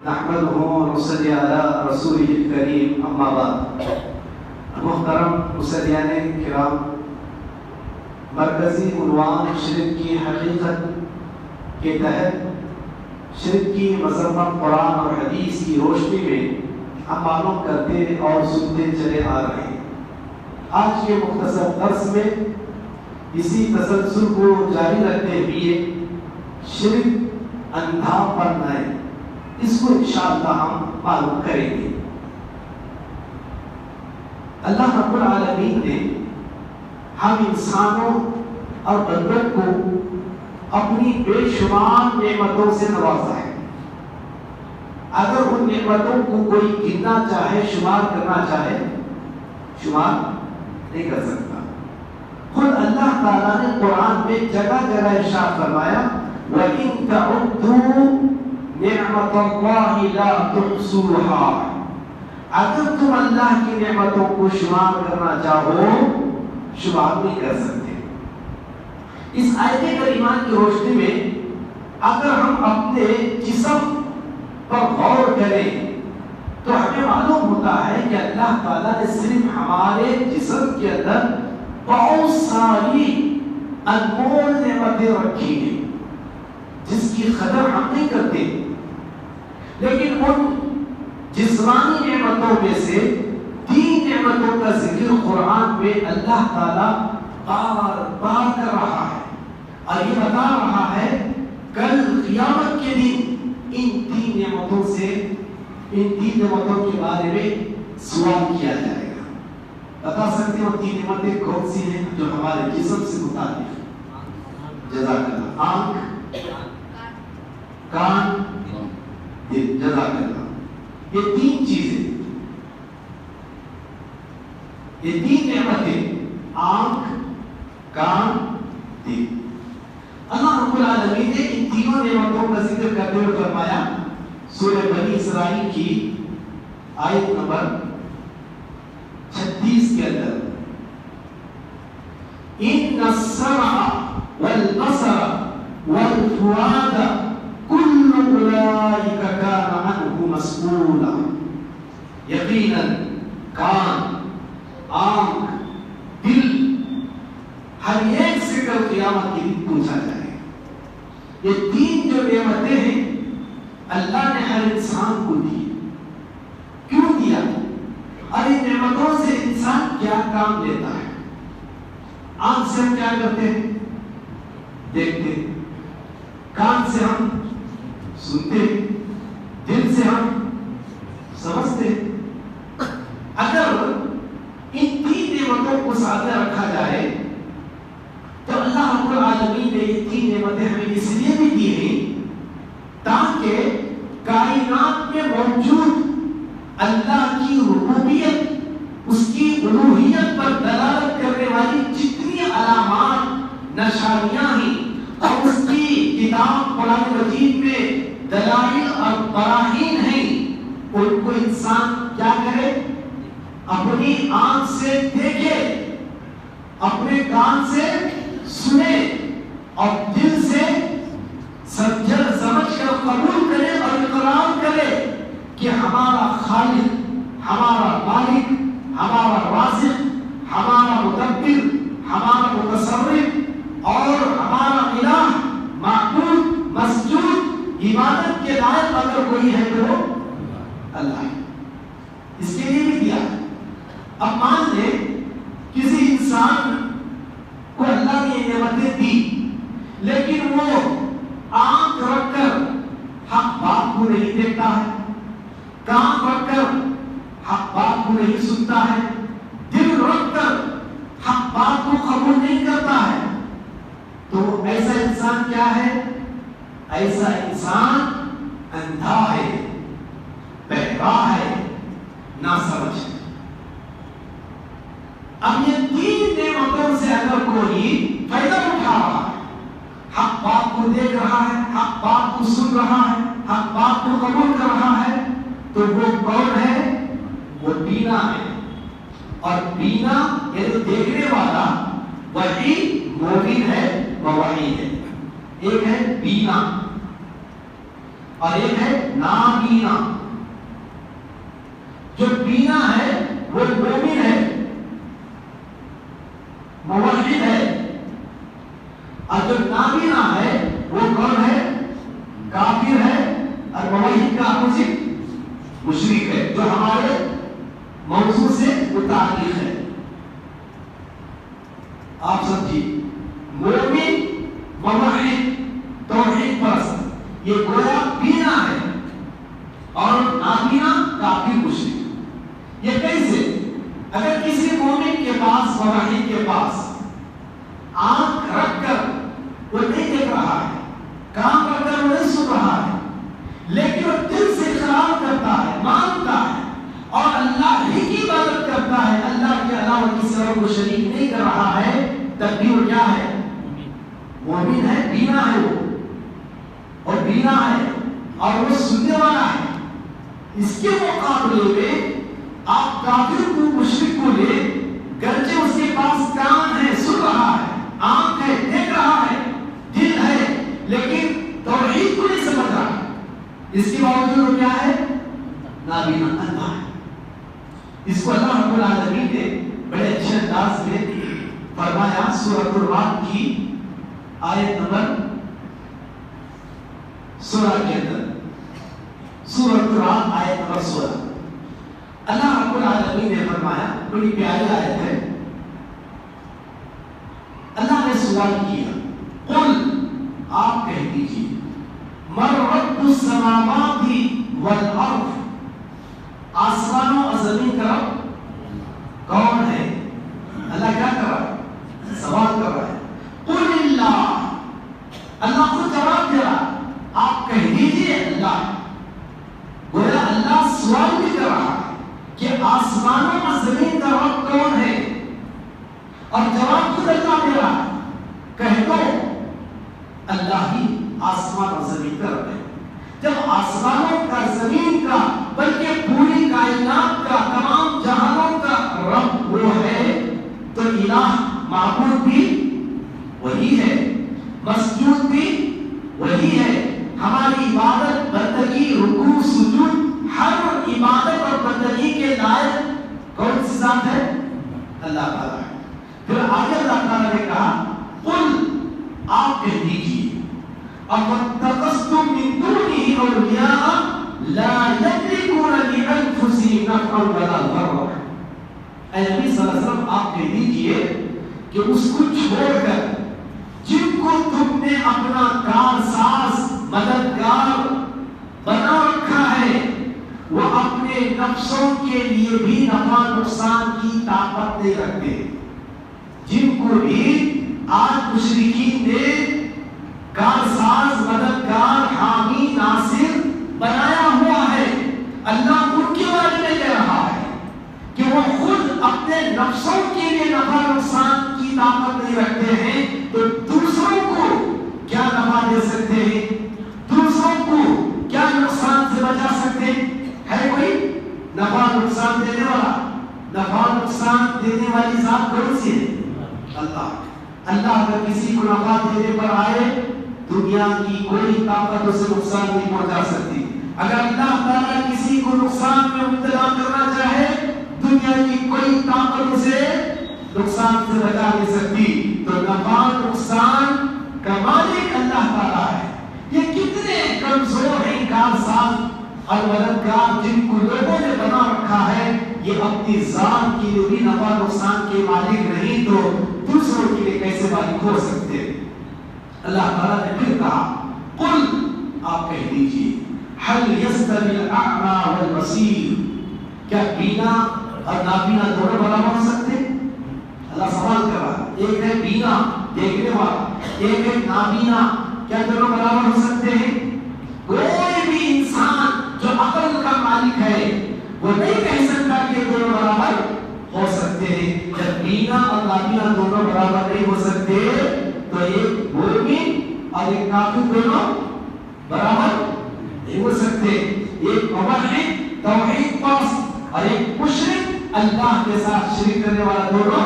نحمده ونصلي على رسوله الكريم اما بعد. محترم مصلیان کرام، مرکزی عنوان شرک کی حقیقت کے تحت شرک کی مذمت قرآن اور حدیث کی روشنی میں ہم معلوم کرتے اور سنتے چلے آ رہے ہیں. آج کے مختصر درس میں اسی تسلسل کو جاری رکھتے ہوئے شرک اندھا پڑنا ہے، اس کو انشاءاللہ ہم معلوم کریں گے. اللہ رب العالمین نے ہم انسانوں اور بندوں کو اپنی بے شمار نعمتوں سے نوازا ہے. اگر ان نعمتوں کو کوئی گننا چاہے، شمار کرنا چاہے، شمار نہیں کر سکتا. خود اللہ تعالیٰ نے قرآن میں جگہ جگہ ارشاد فرمایا وَإِن تَعُدُّوا نِعْمَةَ اللَّهِ لَا تُحْصُوهَا. اگر تم اللہ کی نعمتوں کو شمار کرنا چاہو، شمار نہیں کر سکتے. اس آیت کریمہ کی روشنی میں اگر ہم اپنے جسم پر غور کریں تو ہمیں معلوم ہوتا ہے کہ اللہ تعالیٰ نے صرف ہمارے جسم کے اندر بہت ساری انمول نعمتیں رکھی ہیں جس کی قدر ہم نہیں کرتے. لیکن ان جسمانی نعمتوں میں سے 3 نعمتوں کا ذکر قرآن میں اللہ تعالیٰ بار بار کر رہا ہے اور یہ بتا رہا ہے کل قیامت کے دن ان 3 نعمتوں کے بارے میں سوال کیا جائے گا. بتا سکتے ہیں وہ 3 نعمتیں کون سی ہیں جو ہمارے جسم سے متعلق ہیں؟ جزاک اللہ. آنکھ، کان، دل. جزاک اللہ. یہ 3 چیزیں، یہ 3 نعمتیں، آنکھ، کان، دل. اللہ رب العالمین نے ان تینوں نعمتوں کا ذکر کرتے ہوئے فرمایا سورہ بنی اسرائیل کی آیت نمبر 36 کے اندر ان السمع والبصر والفؤاد كل اولئک کان عنہ مسئولا. یقیناً کان، آنکھ، دل، ہر ایک سے کل قیامت کے دن پوچھا جائے. یہ 3 جو نعمتیں ہیں اللہ نے ہر انسان کو دی. کیوں دیا؟ اور ان نعمتوں سے انسان کیا کام لیتا ہے؟ آنکھ سے ہم کیا کرتے ہیں؟ دیکھتے. کان سے ہم سنتے. دل سے ہم سمجھتے. اگر ان 3 نعمتوں کو سامنے رکھا جائے تو اللہ رب العالمین نے یہ 3 نعمتیں ہمیں اس لیے بھی دی ہیں تاکہ کائنات میں موجود اللہ کی ربوبیت، اس کی الوہیت پر دلالت کرنے والی جتنی علامات، نشانیاں ہیں اور اس کی کتاب قرآن مجید میں دلائل اور براہین ہیں، ان کو انسان کیا کرے؟ اپنی آنکھ سے دیکھے، اپنے کان سے سنے اور دل سے سمجھ کر قبول کرے اور اقرار کرے کہ ہمارا خالق، ہمارا مالک، ہمارا رازق، ہمارا مدبر، ہمارا متصرف اور ہمارا الہ، معبود، مسجود، عبادت کے لائق اگر کوئی ہے تو اللہ ہے. اس کے لیے بھی دیا. اب مان لیں کسی انسان کو اللہ نے یہ نعمتیں دی لیکن وہ آنکھ رکھ کر حق بات کو نہیں دیکھتا ہے، کان رکھ کر حق بات کو نہیں سنتا ہے، دل رکھ کر حق بات کو قبول نہیں کرتا ہے، تو ایسا انسان کیا ہے؟ ایسا انسان اندھا ہے، بہرا ہے، ناسمجھ ہے. اب یہ 3 نعمتوں سے اگر کوئی فائدہ اٹھا رہا ہے، حق بات کو دیکھ رہا ہے، حق بات کو سن رہا ہے، حق بات کو قبول کر رہا ہے، تو وہ کون ہے؟ وہ بینا ہے. اور بینا یعنی دیکھنے والا وہی مومن ہے، وہی ہے. ایک ہے بینا. اور ایک ہے نابینا. جو بینا ہے وہ مومن ہے، موحد ہے، اور جو نابینا ہے وہ کون ہے؟ کافر ہے. اور موحد کا اپوزٹ مشرک ہے، جو ہمارے موضوع سے متعلق ہے. آپ سمجھیے، مومن، موحد، توحید پرست، یہ گویا بینا ہے، اور نابینا کافر مشرک. یہ کیسے؟ اگر کسی مومن کے پاس، موحد کے پاس آنکھ رکھ کر وہ نہیں دیکھ رہا ہے، کام کر کر وہ نہیں سن رہا ہے، لیکن وہ دل سے اقرار کرتا ہے، مانتا ہے، اور اللہ ہی کی عبادت کرتا ہے، اللہ کے علاوہ کسی اور کو شریک نہیں کر رہا ہے، تب بھی وہ کیا ہے؟ مومن ہے، بینا ہے وہ، اور بینا ہے اور وہ سننے والا ہے. اس کے مقابلے میں آپ کافر کو، مشرک کو لے، گرچہ اس کے پاس کان ہے، سن رہا ہے، آنکھ ہے، دیکھ رہا ہے، دل ہے، لیکن توحید کو نہیں سمجھ رہا ہے. اس کے باوجود وہ کیا ہے؟ نابینا، اللہ ہے. اس کو اللہ رب العالمین نے بڑے اچھے انداز میں فرمایا سورۃ الرعد کی آیت نمبر 16 کے اندر. سورۃ الرعد آیت نمبر 16. اللہ رب العالمین نے فرمایا، بڑی پیاری آیت ہے. اللہ نے سوال کیا، قل، آپ کہہ دیجیے، من رب السماوات والارض، آسمانوں اور زمین کا رب کون ہے؟ اللہ کیا کر رہا ہے؟ سوال کر رہا ہے. قل اللہ، اللہ کو جواب دے رہا، آپ کہہ دیجیے اللہ. گویا اللہ سوال بھی کر رہا ہے کہ آسمانوں اور زمین کا رب کون ہے، اور جواب خود اللہ دے رہا ہے. کہہ دو اللہ ہی آسمان اور زمین کا رب ہے. جب آسمانوں کا، زمین کا، بلکہ پوری کائنات کا، تمام جہانوں کا رب وہ ہے، تو الہ، معبود بھی وہی ہے، مسجود بھی وہی ہے. ہماری عبادت، بندگی، رکوع، سجود، ہر عبادت اور بندگی کے لائق کون سی ذات ہے؟ اللہ تعالیٰ ہے. پھر آگے اللہ تعالیٰ نے کہا، قل، آپ کہہ دیجیے، اَفَاتَّخَذْتُم مِّن دُونِهِ أَوْلِيَاءَ لَا يَمْلِكُونَ لِأَنفُسِهِمْ نَفْعًا وَلَا ضَرًّا. اے نبی صلی اللہ علیہ وسلم، آپ کہہ دیجیے کہ اس کو چھوڑ کر جن کو تم نے اپنا کارساز، مددگار بنا رکھا ہے، وہ اپنے نفسوں کے لیے بھی نفع نقصان کی طاقت نہیں رکھتے. جن کو بھی آج مشرکین نے کارساز، مددگار، حامی، ناصر بنایا ہوا ہے، اللہ ان کے بارے میں کہہ رہا ہے کہ وہ خود اپنے نفسوں کے لیے نفع نقصان کی طاقت نہیں رکھتے ہیں، تو دوسروں کو کیا نفع دے سکتے ہیں؟ دوسروں کو کیا نقصان سے بچا سکتے ہیں؟ ہے کوئی نفع نقصان دینے والا؟ نفع نقصان دینے والی ذات کون سی ہے؟ اللہ. اللہ اگر کسی کو نفع دینے پر آئے، دنیا کی کوئی طاقت اسے نقصان نہیں پہنچا سکتی. اگر اللہ تعالیٰ کسی کو نقصان میں مبتلا کرنا چاہے، دنیا کی کوئی طاقت اسے نقصان سے بچا نہیں سکتی. تو نفع نقصان کا مالک اللہ تعالیٰ ہے. یہ کتنے کمزور ہیں کارساز اور مددگار جن کو لوگوں نے بنا رکھا ہے، یہ اپنی ذات کے لیے بھی نفع نقصان کے مالک نہیں تو دوسروں کے لیے کیسے مالک ہو سکتے ہیں؟ اللہ تعالیٰ نے پھر کہا، قل، آپ کہہ دیجیے، هل يستوي الاعمى والبصير، کیا بینا اور نابینا دونوں برابر ہو سکتے ہیں؟ اللہ سوال کر رہا ہے. ایک ہے بینا، دیکھنے والا، ایک ہے نابینا، کیا دونوں برابر ہو سکتے ہیں؟ کوئی بھی انسان جو عقل کا مالک ہے وہ نہیں کہہ سکتا کہ دونوں برابر ہو سکتے ہیں. جب بینا اور نابینا دونوں برابر نہیں ہو سکتے تو ایک مومن اور ایک کافر دونوں برابر نہیں ہو سکتے. ایک موحد، توحید پرست، اور ایک مشرک، اللہ کے ساتھ شریک کرنے والا، دونوں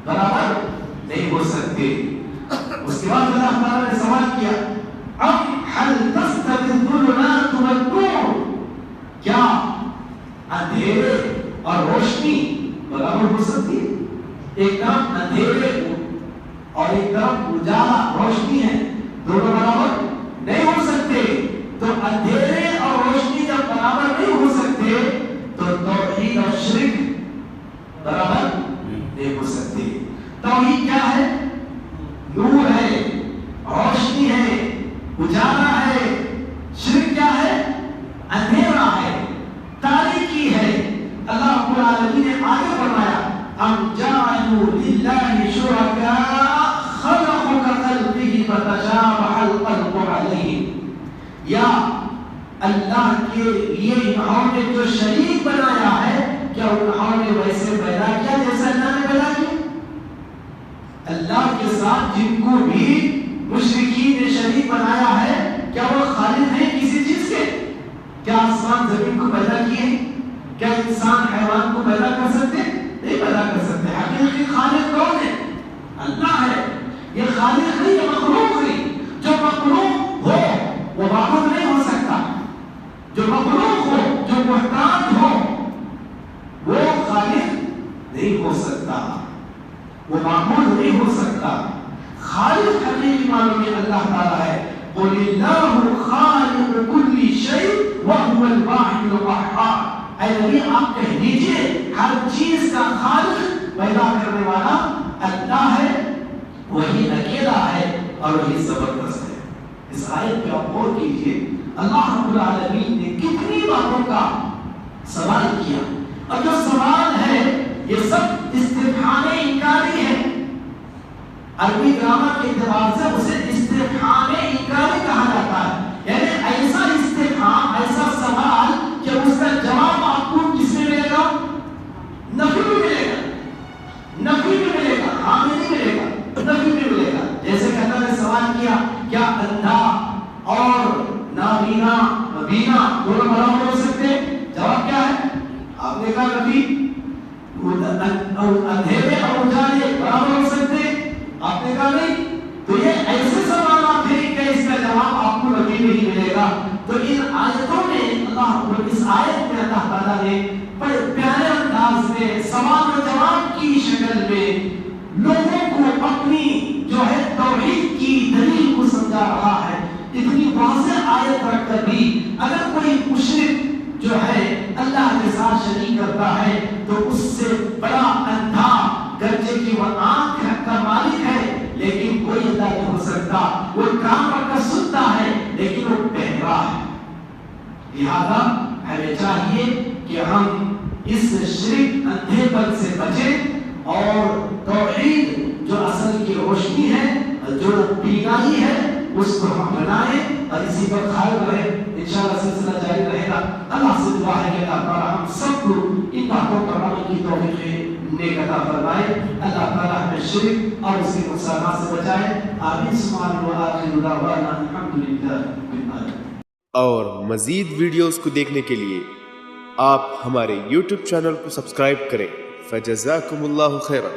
برابر نہیں ہو سکتے. اس کے بعد اللہ تعالیٰ نے سوال کیا، اب هل تستوي الظلمات ایک طرف اندھیرے اور ایک طرف اجالا روشنی ہے، دونوں برابر نہیں ہو سکتے. تو اندھیرے اور روشنی جب برابر نہیں ہو سکتے تو توحید اور شرک برابر نہیں ہو سکتے. توحید کیا ہے؟ نور ہے، روشنی ہے، اجالا ہے. شرک کیا ہے؟ اندھیرا ہے، تاریکی ہے. اللہ رب العالمین نے آگے فرمایا ام جعلوا للہ شرکاء خلقوا کخلقہ فتشابہ الخلق علیہم. یا اللہ کے لیے انہوں نے جو شریک بنایا ہے، کیا انہوں نے ویسے پیدا کیا جیسا اللہ نے پیدا کیا؟ اللہ کے ساتھ جن کو بھی مشرکین نے شریک بنایا ہے، کیا وہ خالق ہیں کسی چیز کے؟ کیا آسمان زمین کو پیدا کیے؟ کیا انسان حیوان کو پیدا کر سکتے؟ نہیں پیدا کر سکتے. حقیقی خالق کون ہے؟ اللہ ہے. یہ خالق نہیں، یہ مخلوق نہیں. جو مخلوق ہو وہ معبود نہیں ہو سکتا. جو مخلوق ہو، جو محتاج ہو، وہ خالق نہیں ہو سکتا، وہ معبود نہیں ہو سکتا. خالق حقیقی معنوں میں اللہ تعالیٰ ہے. قل اللہ خالق کل شیء وهو الواحد القہار. اے نبی آپ کہہ دیجئے ہر چیز کا خالق، پیدا کرنے والا اللہ ہے، وہی اکیلا ہے اور وہی زبردست ہے. اس آیت پہ آپ غور کیجئے، اللہ رب العالمین نے کتنی باتوں کا سوال کیا، اور جو سوال ہے یہ سب استفہام انکاری ہے. عربی گرامر کے اعتبار سے اسے استفہام انکاری کہا جاتا ہے. یعنی ایسا استفہام، ایسا سوال کہ اس کا جواب آپ کو کس میں ملے گا؟ نفی میں ملے گا. نفی میں ملے گا، ہاں میں نہیں ملے گا، نفی میں ملے گا. جیسے کہ اللہ نے سوال کیا کیا اندھا اور نابینا بینا دونوں برابر ہو سکتے؟ جواب کیا ہے؟ آپ نے کہا نفی. اندھیرے اور اجالے برابر ہو سکتے؟ آپ نے کہا نہیں. تو یہ ایسے سوالات ہیں کہ اس کا جواب آپ کو نفی میں ہی ملے گا. تو ان آیتوں میں اس آیت میں اللہ تعالیٰ نے بڑے پیارے انداز میں سوال و جواب کی شکل میں لوگوں کو اپنی جو ہے توحید کی دلیل کو سمجھا رہا ہے. اتنی واضح آیت رکھ کر بھی اگر کوئی مشرک جو ہے اللہ کے ساتھ شریک کرتا ہے تو اس سے بڑا اندھا، گرچہ کہ وہ آنکھ کا مالک ہے لیکن کوئی اللہ نہیں ہو سکتا. وہ کام کا سنتا ہے لیکن وہ بہرا ہے. لہذا ہمیں چاہیے کہ ہم اس شرک اندھے پن سے بچیں اور توحید جو اصل کی روشنی ہے، جو بینائی ہے، اس کو ہم بنائیں اور اسی پر قائم رہیں. انشاءاللہ سلسلہ جاری رہے گا. اللہ سے دعا ہے کہ اللہ تعالیٰ ہم سب کو ان باتوں پر عمل کی توفیق نیک عطا فرمائے. اللہ تعالیٰ ہمیں شرک اور اس کے نقصانات سے بچائے. آمین. سبحان اللہ آخر دعوانا الحمدللہ رب العالمین. اور مزید ویڈیوز کو دیکھنے کے لیے آپ ہمارے YouTube چینل کو سبسکرائب کریں. فجزاکم اللہ خیرا.